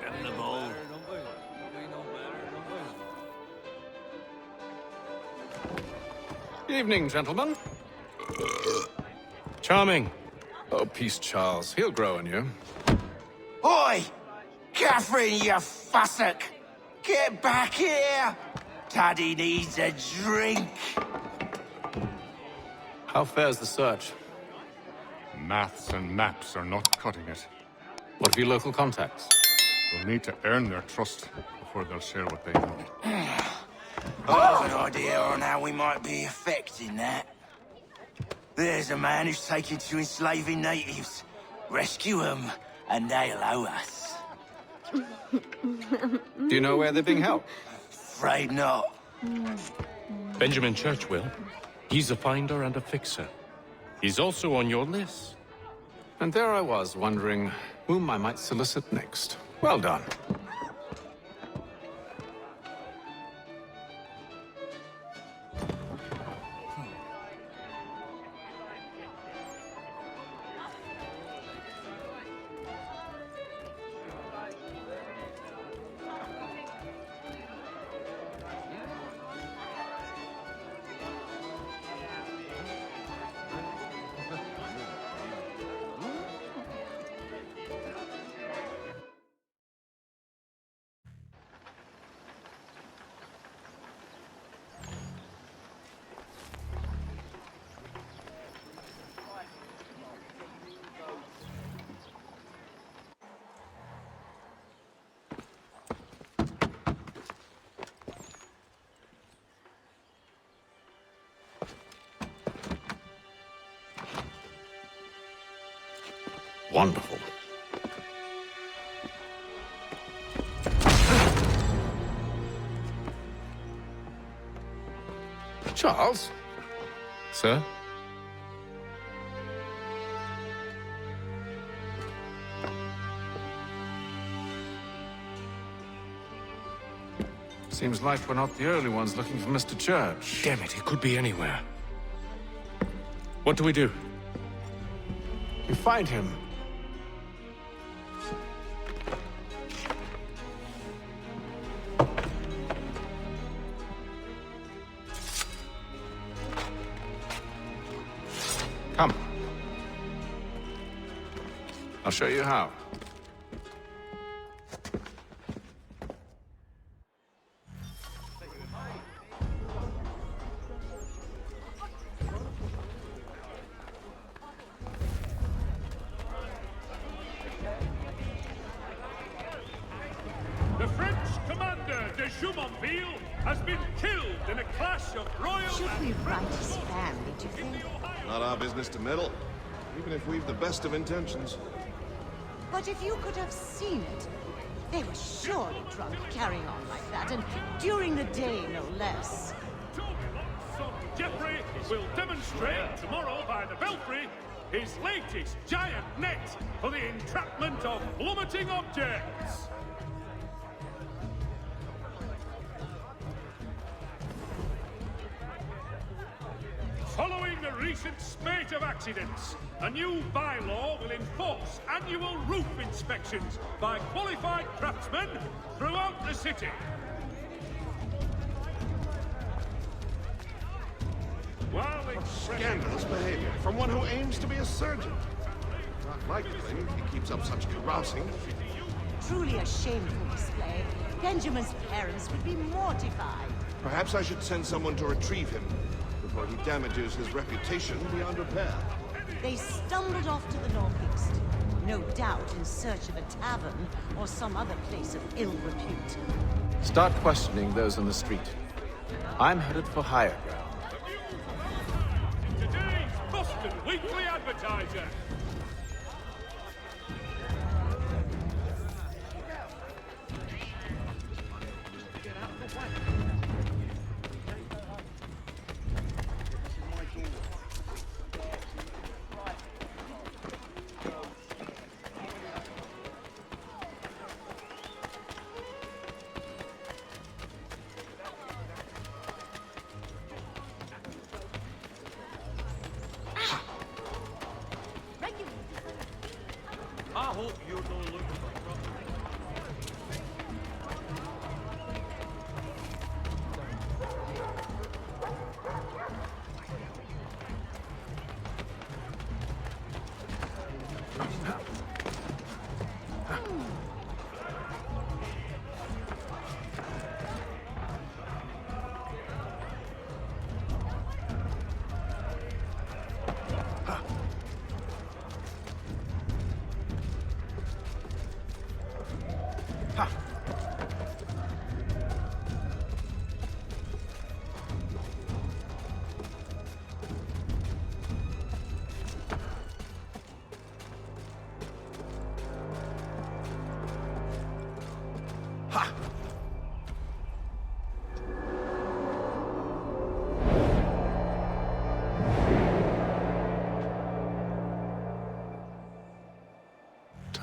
In the bowl. Evening, gentlemen. Charming. Oh, peace, Charles. He'll grow on you. Oi! Catherine, you fussock! Get back here! Taddy needs a drink! How fares the search? Maths and maps are not cutting it. What of your local contacts? We'll need to earn their trust before they'll share what they know. I have an idea on how we might be affecting that. There's a man who's taken to enslaving natives. Rescue them, and they'll owe us. Do you know where they're being held? Afraid not. Benjamin Churchwill. He's a finder and a fixer. He's also on your list. And there I was, wondering whom I might solicit next. Well done. Wonderful. Charles? Sir? Seems like we're not the only ones looking for Mr. Church. Damn it, he could be anywhere. What do we do? You find him. Come. I'll show you how. The French commander de Jumonville has been killed in a clash of royal... Should we write his family, do you think? Not our business to meddle, even if we've the best of intentions. But if you could have seen it, they were surely drunk carrying on like that, and during the day, no less. Son Geoffrey will demonstrate tomorrow by the Belfry his latest giant net for the entrapment of plummeting objects. Following the recent spate of accidents, a new bylaw will enforce annual roof inspections by qualified craftsmen throughout the city. While Scandalous behavior from one who aims to be a surgeon. Not likely he keeps up such carousing. Truly a shameful display. Benjamin's parents would be mortified. Perhaps I should send someone to retrieve him before he damages his reputation beyond repair. They stumbled off to the northeast, no doubt in search of a tavern or some other place of ill repute. Start questioning those on the street. I'm headed for higher ground. today's Boston Weekly Advertiser. I hope you're not looking for trouble.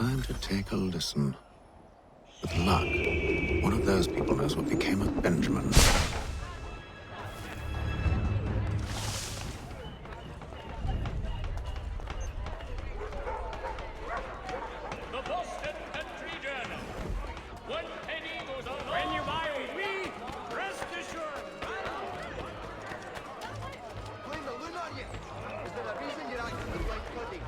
Time to take a listen. With luck, one of those people knows what became of Benjamin. The Boston Country Journal. 1 penny goes a when you buy with me, rest assured. Blame the loon on you. Is there a reason you're acting like bloody?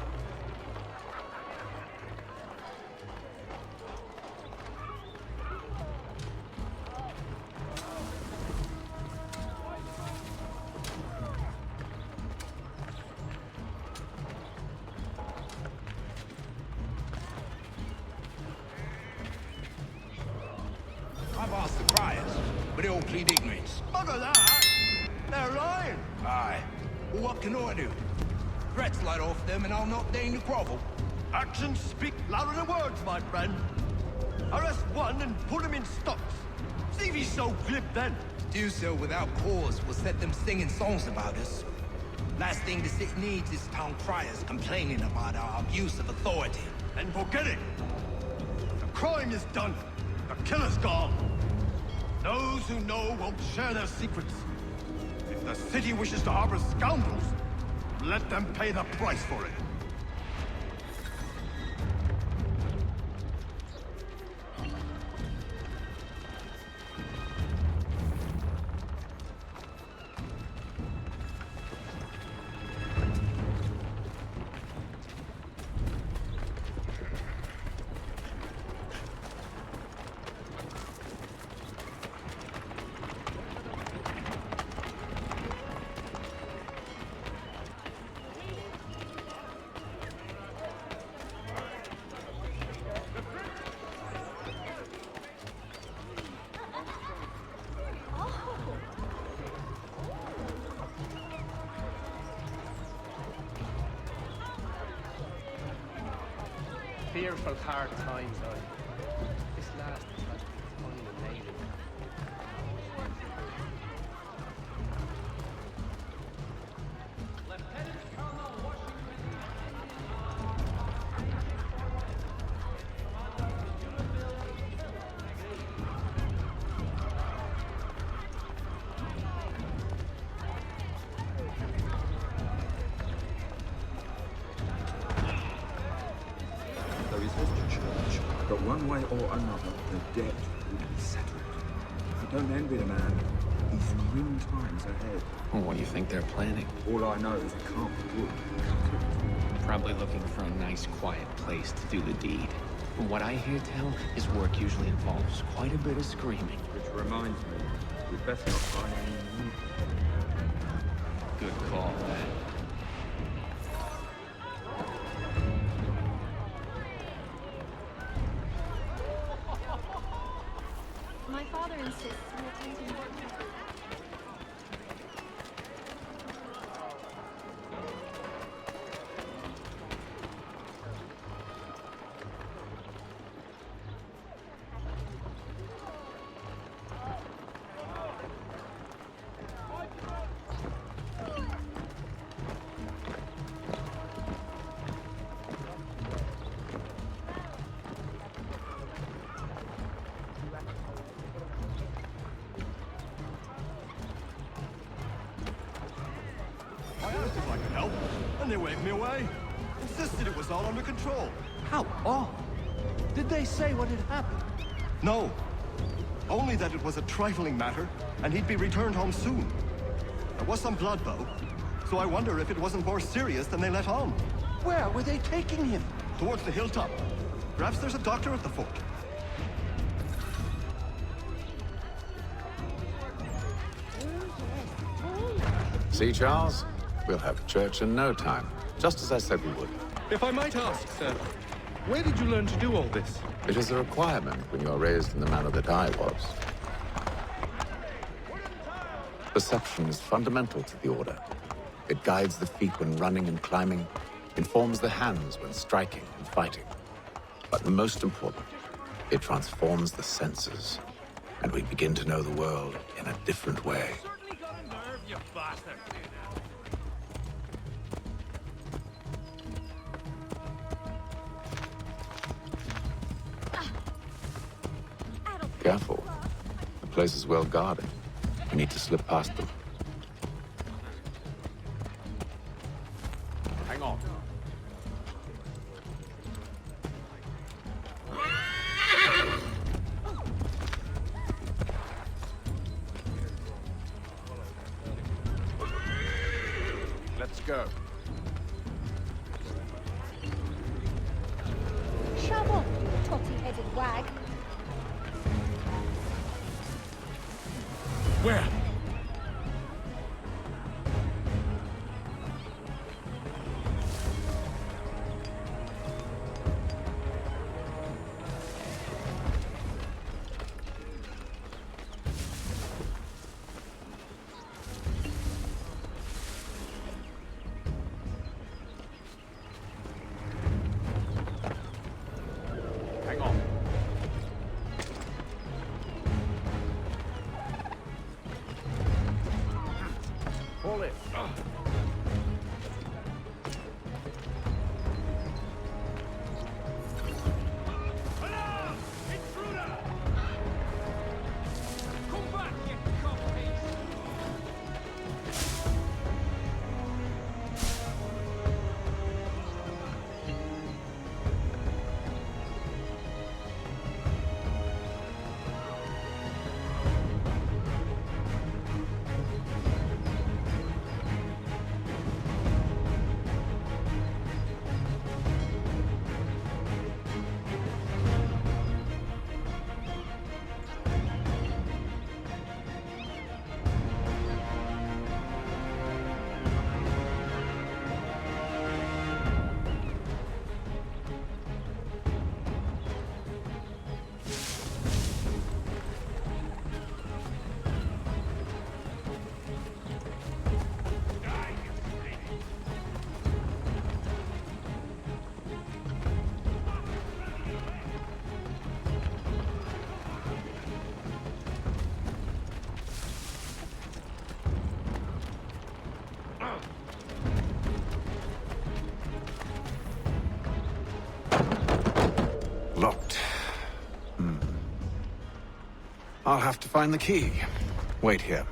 I've asked the criers, but they all plead ignorance. Bugger that! They're lying! Aye. Well, what can I do? Threats light off them and I'll not deign to grovel. Actions speak louder than words, my friend. Arrest one and put him in stocks. See if he's so glib then. To do so without cause will set them singing songs about us. Last thing the city needs is town criers complaining about our abuse of authority. And forget it. The crime is done. The killer's gone. Those who know won't share their secrets. If the city wishes to harbor scoundrels, let them pay the price for it. Fearful hard times, This last has been unrelated. There is hope to church, but one way or another, the debt will be settled. I don't envy the man. He's grim times ahead. Well, what do you think they're planning? All I know is it can't be good. Probably looking for a nice, quiet place to do the deed. From what I hear tell, his work usually involves quite a bit of screaming. Which reminds me, we'd best not find any new. Good call, man. My father insists we attend him. I asked if I could help, and they waved me away. Insisted it was all under control. How odd. Did they say what had happened? No. Only that it was a trifling matter, and he'd be returned home soon. There was some blood, though, so I wonder if it wasn't more serious than they let on. Where were they taking him? Towards the hilltop. Perhaps there's a doctor at the fort. See, Charles? We'll have church in no time, just as I said we would. If I might ask, sir, where did you learn to do all this? It is a requirement when you are raised in the manner that I was. Perception is fundamental to the Order. It guides the feet when running and climbing, informs the hands when striking and fighting. But most important, it transforms the senses, and we begin to know the world in a different way. Certainly got a nerve, you bastard. Careful. The place is well guarded. We need to slip past them. Hang on. Let's go. Shove off, you totty-headed wag. Where? Hang on. Pull it. Alarm! Intruder! Come back, you cockpiece! Locked. I'll have to find the key. Wait here.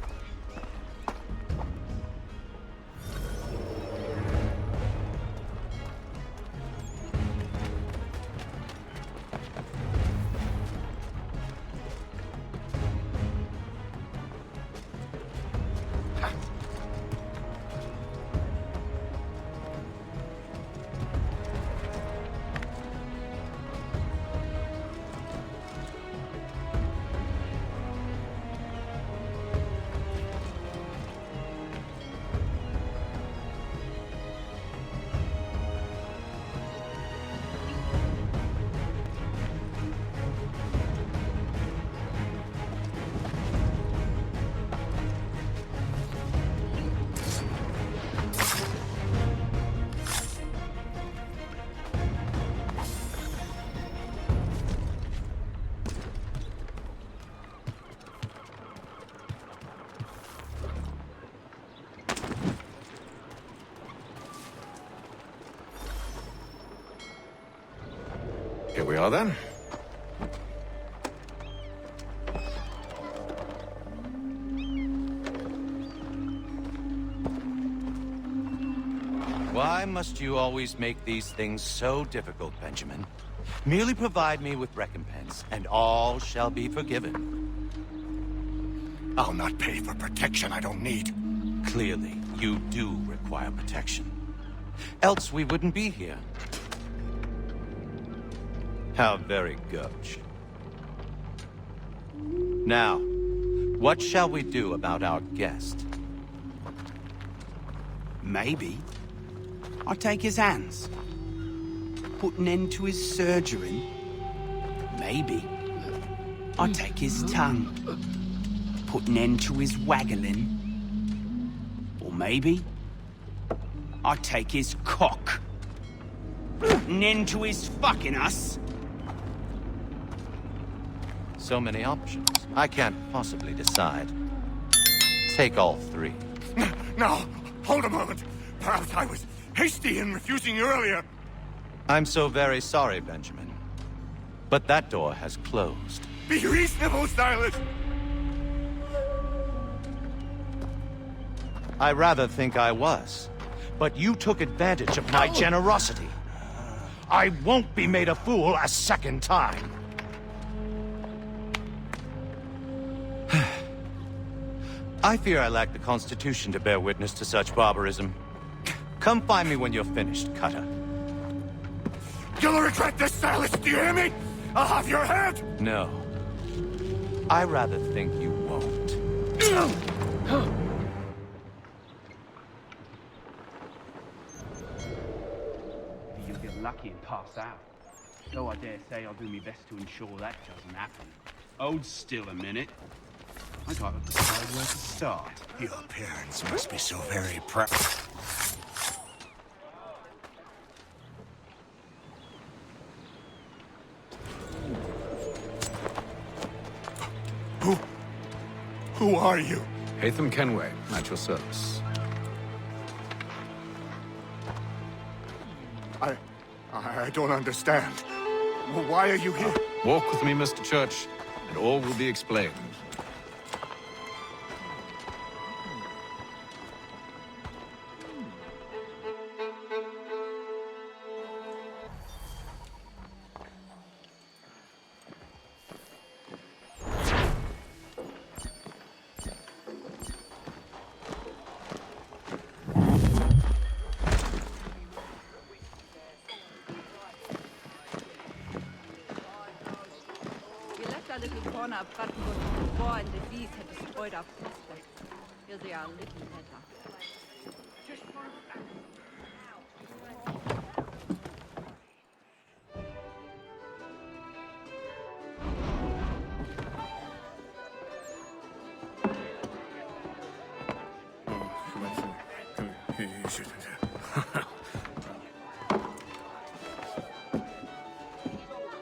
Here we are then. Why must you always make these things so difficult, Benjamin? Merely provide me with recompense, and all shall be forgiven. I'll not pay for protection I don't need. Clearly, you do require protection. Else we wouldn't be here. How very gauche. Now, what shall we do about our guest? Maybe I'll take his hands. Put an end to his surgery. Maybe I'll take his tongue. Put an end to his waggling. Or maybe I'll take his cock. Put an end to his fucking us. So many options. I can't possibly decide. Take all three. No, hold a moment. Perhaps I was hasty in refusing you earlier. I'm so very sorry, Benjamin. But that door has closed. Be reasonable, Silas! I rather think I was. But you took advantage of my generosity. I won't be made a fool a second time. I fear I lack the constitution to bear witness to such barbarism. Come find me when you're finished, Cutter. You'll regret this, Silas, do you hear me? I'll have your head! No. I rather think you won't. You'll get lucky and pass out. Though I dare say I'll do my best to ensure that doesn't happen. Hold still a minute. I gotta decide where to start. Your parents must be so very proud. Who are you? Haytham Kenway, at your service. I don't understand. Why are you here? Walk with me, Mr. Church, and all will be explained. War and disease had destroyed our prospects. Here they are, a little better.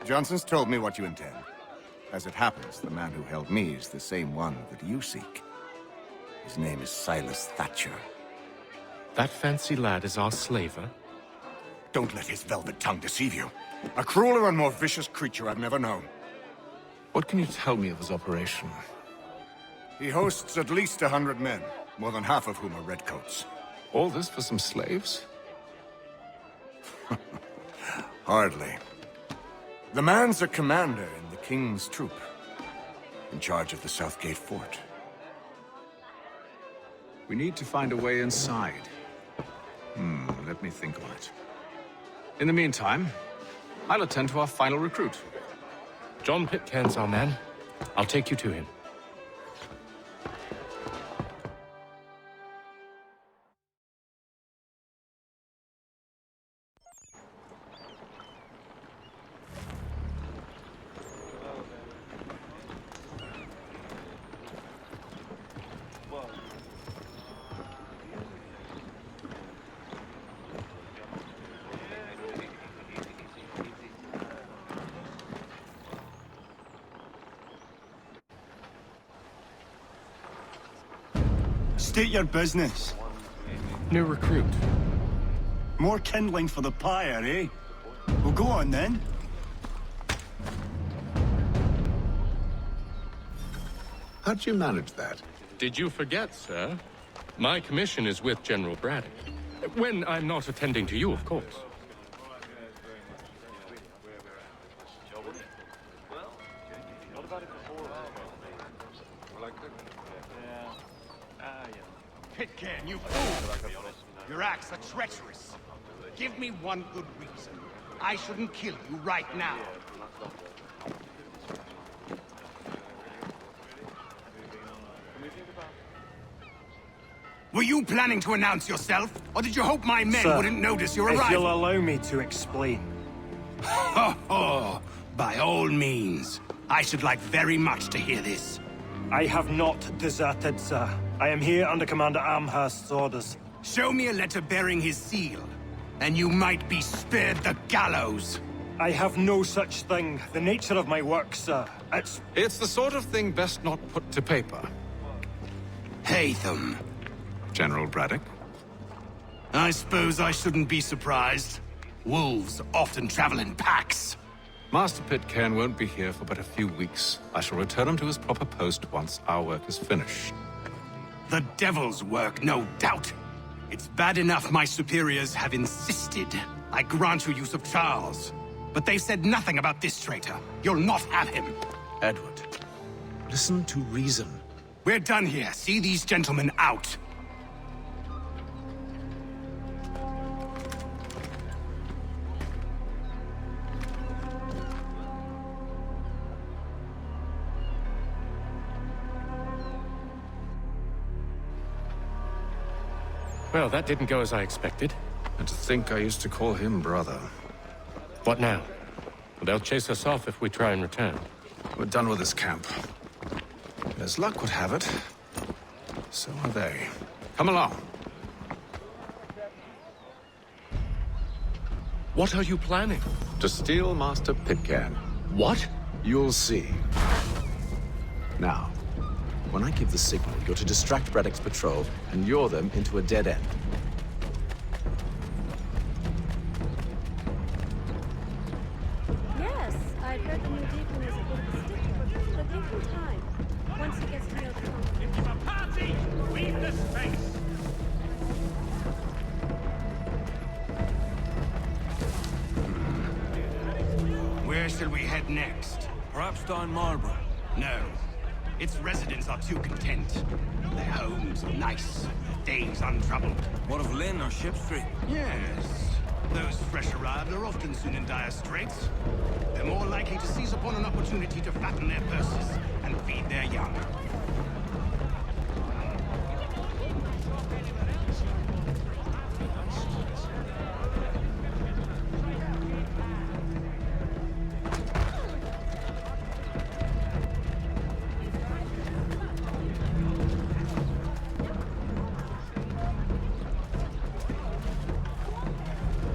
Johnson's told me what you intend. As it happens, the man who held me is the same one that you seek. His name is Silas Thatcher. That fancy lad is our slaver? Don't let his velvet tongue deceive you. A crueler and more vicious creature I've never known. What can you tell me of his operation? He hosts at least 100 men, more than half of whom are redcoats. All this for some slaves? Hardly. The man's a commander in the King's troop, in charge of the Southgate Fort. We need to find a way inside. Let me think on it. In the meantime, I'll attend to our final recruit. John Pitcairn's our man. I'll take you to him. State your business. New recruit. More kindling for the pyre, eh? Well, go on then. How'd you manage that? Did you forget, sir? My commission is with General Braddock. When I'm not attending to you, of course. Pitcairn, you fool! Your acts are treacherous. Give me one good reason. I shouldn't kill you right now. Were you planning to announce yourself? Or did you hope my men wouldn't notice your arrival? If you'll allow me to explain. Ho ho! By all means. I should like very much to hear this. I have not deserted, sir. I am here under Commander Amherst's orders. Show me a letter bearing his seal, and you might be spared the gallows. I have no such thing. The nature of my work, sir, It's the sort of thing best not put to paper. Haytham. General Braddock? I suppose I shouldn't be surprised. Wolves often travel in packs. Master Pitcairn won't be here for but a few weeks. I shall return him to his proper post once our work is finished. The devil's work, no doubt. It's bad enough my superiors have insisted I grant you use of Charles. But they've said nothing about this traitor. You'll not have him. Edward, listen to reason. We're done here. See these gentlemen out. Well, that didn't go as I expected. And to think I used to call him brother. What now? They'll chase us off if we try and return. We're done with this camp. As luck would have it, so are they. Come along. What are you planning? To steal Master Pitcairn. What? You'll see. Now, when I give the signal, you're to distract Braddock's patrol and lure them into a dead end. Yes, I'd heard the new deacon is a bit of a stickler, but give him time. Once he gets to know the company. It's a party! Leave the space! Where shall we head next? Perhaps down Marlborough. No. Its residents are too content. Their homes are nice, days untroubled. What of Lynn or Ship Street? Yes. Those fresh arrived are often soon in dire straits. They're more likely to seize upon an opportunity to fatten their purses and feed their young.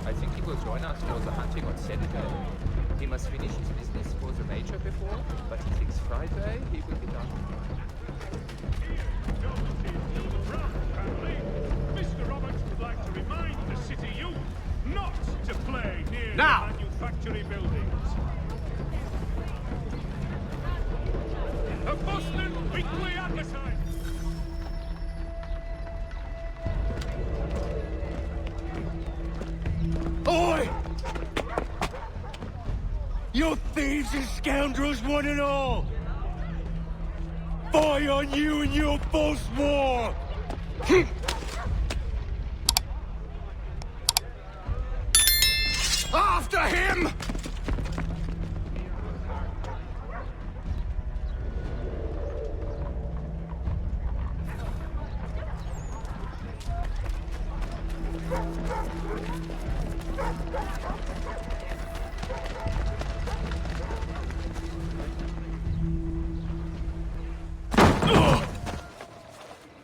I think he will join us for the hunting on Saturday. He must finish his business for the Major before, but he thinks Friday he will be done. Mr. Roberts would like to remind the city youth not to play near Now! the manufactory buildings. The Boston Weekly Advertiser. Oi! You thieves and scoundrels, one and all! Fire on you and your false war! After him!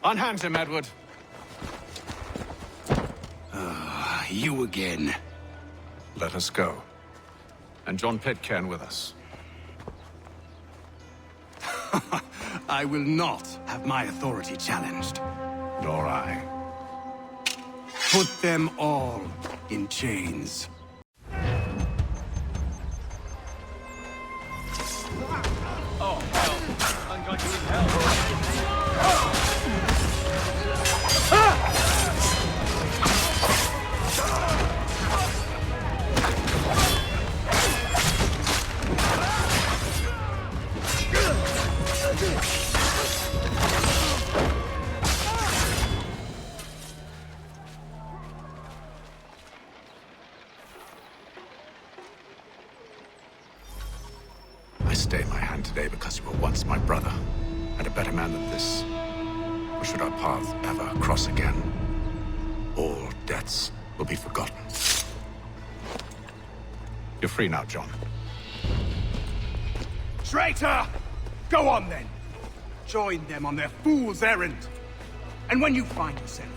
Unhand him, Edward. You again. Let us go. And John Pitcairn with us. I will not have my authority challenged. Nor I. Put them all in chains. Oh, hell. I'm going to eat hell. I stay my hand today because you were once my brother, and a better man than this. Or should our paths ever cross again, all debts will be forgotten. You're free now, John. Traitor! Go on then. Join them on their fool's errand. And when you find yourself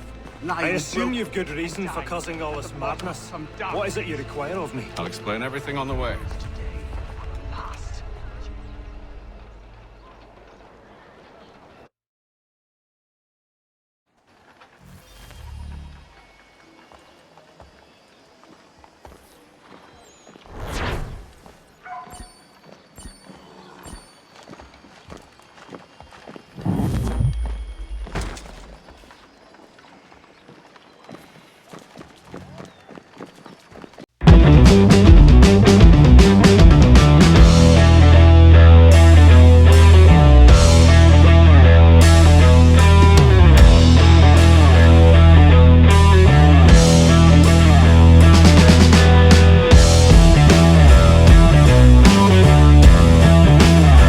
lying... I assume you've good reason for causing all this madness. What is it you require of me? I'll explain everything on the way. you.